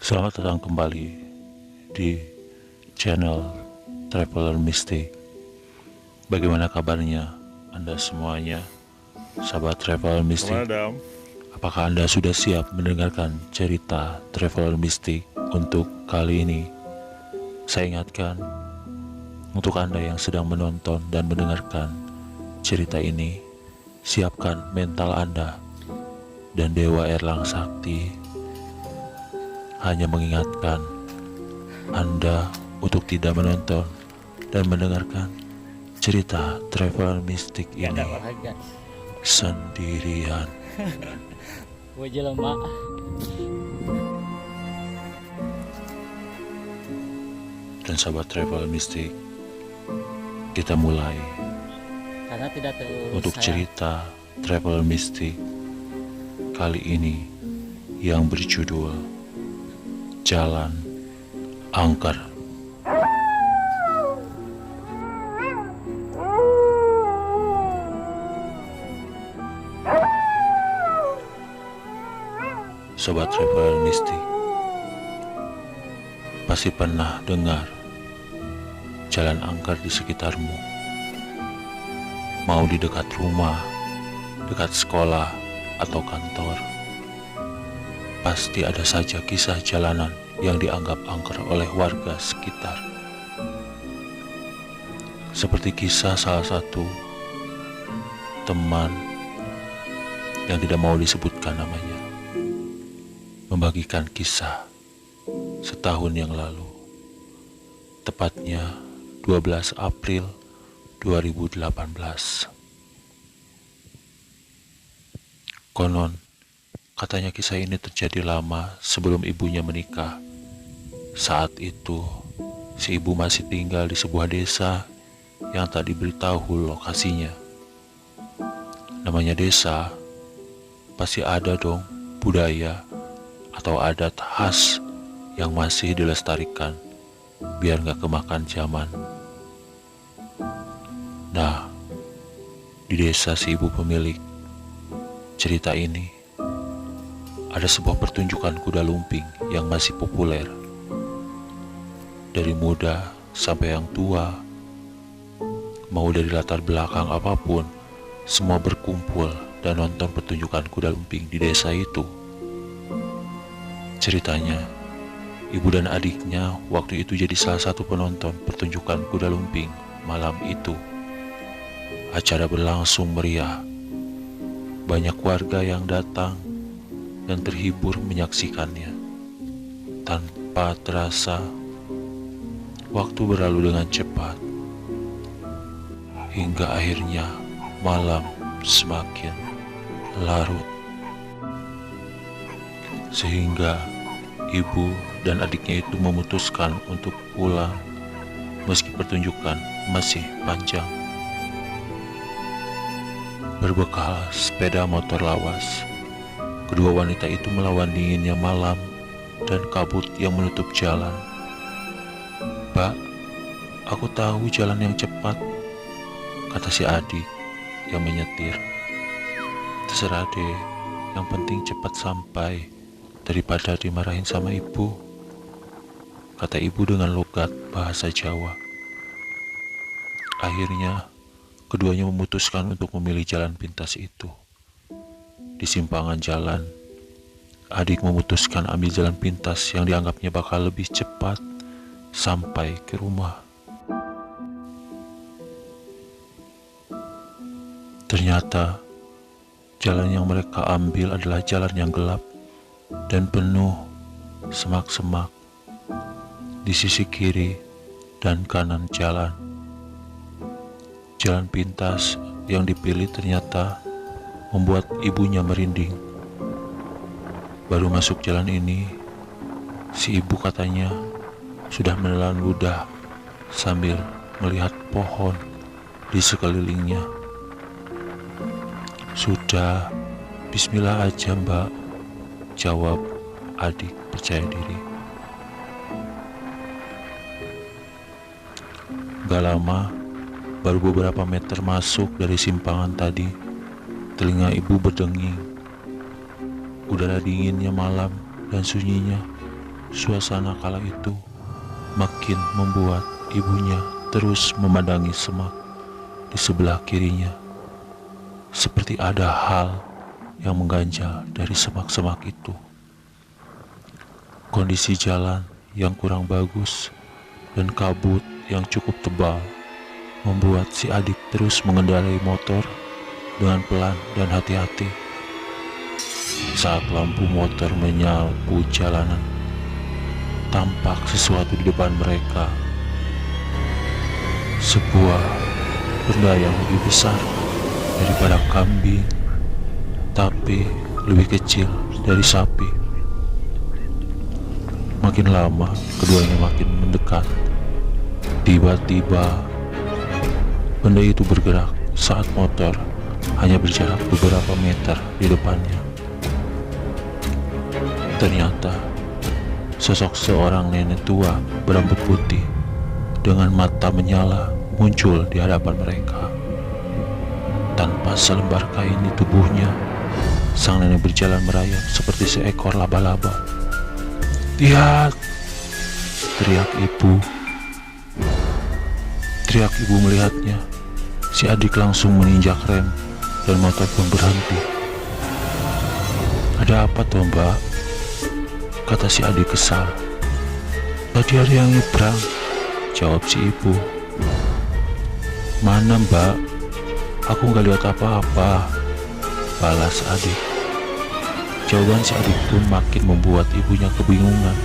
Selamat datang kembali di channel Traveler Mystic. Bagaimana kabarnya Anda semuanya, sahabat Traveler Mystic? Apakah Anda sudah siap mendengarkan cerita Traveler Mystic untuk kali ini? Saya ingatkan, untuk Anda yang sedang menonton dan mendengarkan cerita ini, siapkan mental Anda dan Dewa Erlang Sakti hanya mengingatkan Anda untuk tidak menonton dan mendengarkan cerita Traveler Mystic ini sendirian. Wajah lemak. Dan sahabat Traveler Mystic, kita mulai Karena tidak terurus untuk saya. cerita Traveler Mystic kali ini yang berjudul Jalan Angker. Sobat Traveler Mystic, pasti pernah dengar jalan angker di sekitarmu. Mau di dekat rumah, dekat sekolah, atau kantor, pasti ada saja kisah jalanan yang dianggap angker oleh warga sekitar. Seperti kisah salah satu teman yang tidak mau disebutkan namanya, membagikan kisah setahun yang lalu, tepatnya 12 April 2018. Konon, katanya kisah ini terjadi lama sebelum ibunya menikah. Saat itu, si ibu masih tinggal di sebuah desa yang tak diberitahu lokasinya. Namanya desa, pasti ada dong budaya atau adat khas yang masih dilestarikan biar gak kemakan zaman. Nah, di desa si ibu pemilik cerita ini, ada sebuah pertunjukan kuda lumping yang masih populer. Dari muda sampai yang tua, mau dari latar belakang apapun, semua berkumpul dan nonton pertunjukan kuda lumping di desa itu. Ceritanya, ibu dan adiknya waktu itu jadi salah satu penonton pertunjukan kuda lumping malam itu. Acara berlangsung meriah. Banyak warga yang datang dan terhibur menyaksikannya. Tanpa terasa, waktu berlalu dengan cepat. Hingga akhirnya malam semakin larut. Sehingga ibu dan adiknya itu memutuskan untuk pulang meski pertunjukan masih panjang. Berbekal sepeda motor lawas, kedua wanita itu melawan dinginnya malam dan kabut yang menutup jalan. "Mbak, aku tahu jalan yang cepat," kata si adik yang menyetir. "Terserah deh, yang penting cepat sampai daripada dimarahin sama ibu," kata ibu dengan logat bahasa Jawa. Akhirnya, keduanya memutuskan untuk memilih jalan pintas itu. Di simpangan jalan, adik memutuskan ambil jalan pintas yang dianggapnya bakal lebih cepat sampai ke rumah. Ternyata, jalan yang mereka ambil adalah jalan yang gelap dan penuh semak-semak di sisi kiri dan kanan jalan. Jalan pintas yang dipilih ternyata membuat ibunya merinding. Baru masuk jalan ini, si ibu katanya sudah menelan ludah sambil melihat pohon di sekelilingnya. "Sudah, bismillah aja mbak," jawab adik percaya diri. Gak lama, baru beberapa meter masuk dari simpangan tadi, telinga ibu berdenging. Udara dinginnya malam dan sunyinya Suasana kala itu makin membuat ibunya terus memandangi semak di sebelah kirinya, seperti ada hal yang mengganjal dari semak-semak itu. Kondisi jalan yang kurang bagus dan kabut yang cukup tebal membuat si adik terus mengendarai motor dengan pelan dan hati-hati. Saat lampu motor menyapu jalanan, tampak sesuatu di depan mereka. Sebuah benda yang lebih besar daripada kambing, tapi lebih kecil dari sapi. Makin lama, keduanya makin mendekat. Tiba-tiba, benda itu bergerak saat motor hanya berjarak beberapa meter di depannya. Ternyata, sosok seorang nenek tua berambut putih dengan mata menyala muncul di hadapan mereka. Tanpa selembar kain di tubuhnya, sang nenek berjalan merayap seperti seekor laba-laba. "Lihat!" teriak ibu. Teriak ibu melihatnya. Si adik langsung menginjak rem dan motor pun berhenti. "Ada apa toh, Mbak?" kata si adik kesal. "Tadi ada yang nyebrang," jawab si ibu. "Mana, Mbak? Aku nggak lihat apa-apa," balas adik. Jawaban si adik pun makin membuat ibunya kebingungan.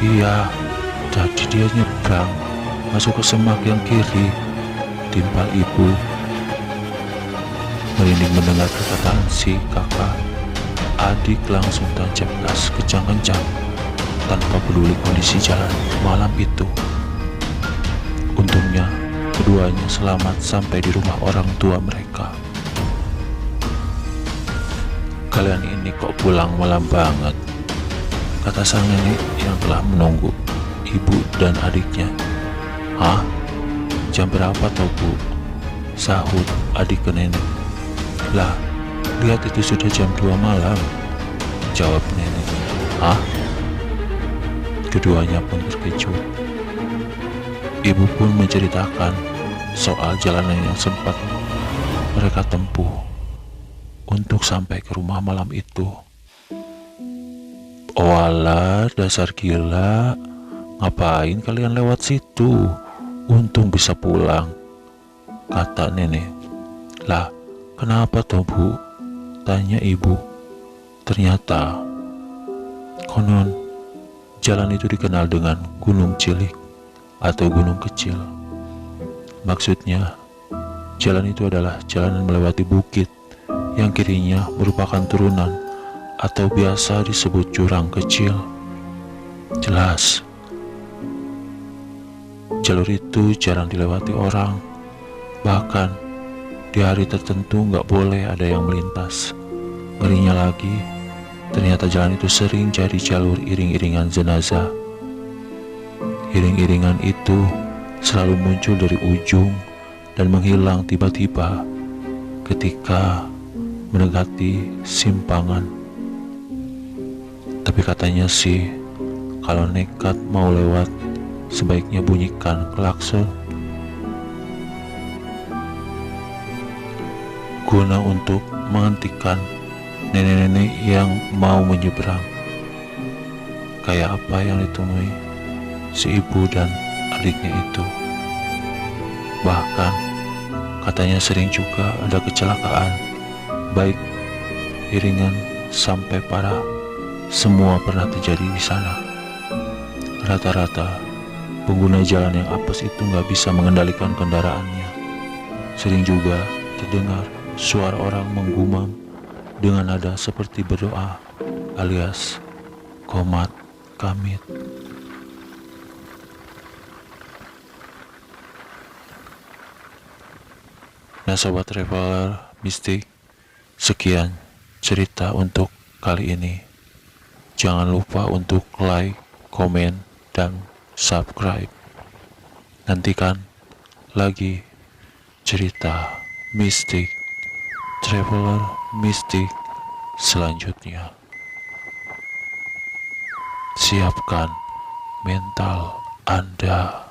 "Iya, tadi dia nyebrang masuk ke semak yang kiri," timpal ibu. Merinding mendengar perkataan si kakak, adik langsung tancap gas kencang-kencang tanpa peduli kondisi jalan malam itu. Untungnya keduanya selamat sampai di rumah orang tua mereka. "Kalian ini kok pulang malam banget?" kata sang nenek yang telah menunggu ibu dan adiknya. "Hah? Jam berapa toh, Bu?" sahut adik ke nenek. "Lah, lihat itu sudah jam 2 malam," jawab nenek. "Hah?" Keduanya pun terkejut. Ibu pun menceritakan soal jalanan yang sempat mereka tempuh untuk sampai ke rumah malam itu. "Walah, dasar gila, ngapain kalian lewat situ? Untung bisa pulang," kata nenek. "Lah, kenapa toh, Bu?" tanya ibu. Ternyata konon jalan itu dikenal dengan Gunung Cilik atau Gunung Kecil. Maksudnya, jalan itu adalah jalan melewati bukit yang kirinya merupakan turunan atau biasa disebut jurang kecil. Jelas, jalur itu jarang dilewati orang. Bahkan, di hari tertentu nggak boleh ada yang melintas. Ngerinya lagi, ternyata jalan itu sering jadi jalur iring-iringan jenazah. Iring-iringan itu selalu muncul dari ujung dan menghilang tiba-tiba ketika mendekati simpangan. Tapi katanya sih, kalau nekat mau lewat, sebaiknya bunyikan klakson guna untuk menghentikan nenek-nenek yang mau menyeberang. Kayak apa yang ditemui si ibu dan adiknya itu. Bahkan katanya sering juga ada kecelakaan, baik iringan sampai parah. Semua pernah terjadi di sana. Rata-rata pengguna jalan yang apes itu nggak bisa mengendalikan kendaraannya. Sering juga terdengar suara orang menggumam dengan nada seperti berdoa alias qomat kamit. Nah sobat traveler mistik, sekian cerita untuk kali ini. Jangan lupa untuk like, komen, dan subscribe. Nantikan lagi cerita mistik traveler mistik selanjutnya. Siapkan mental Anda.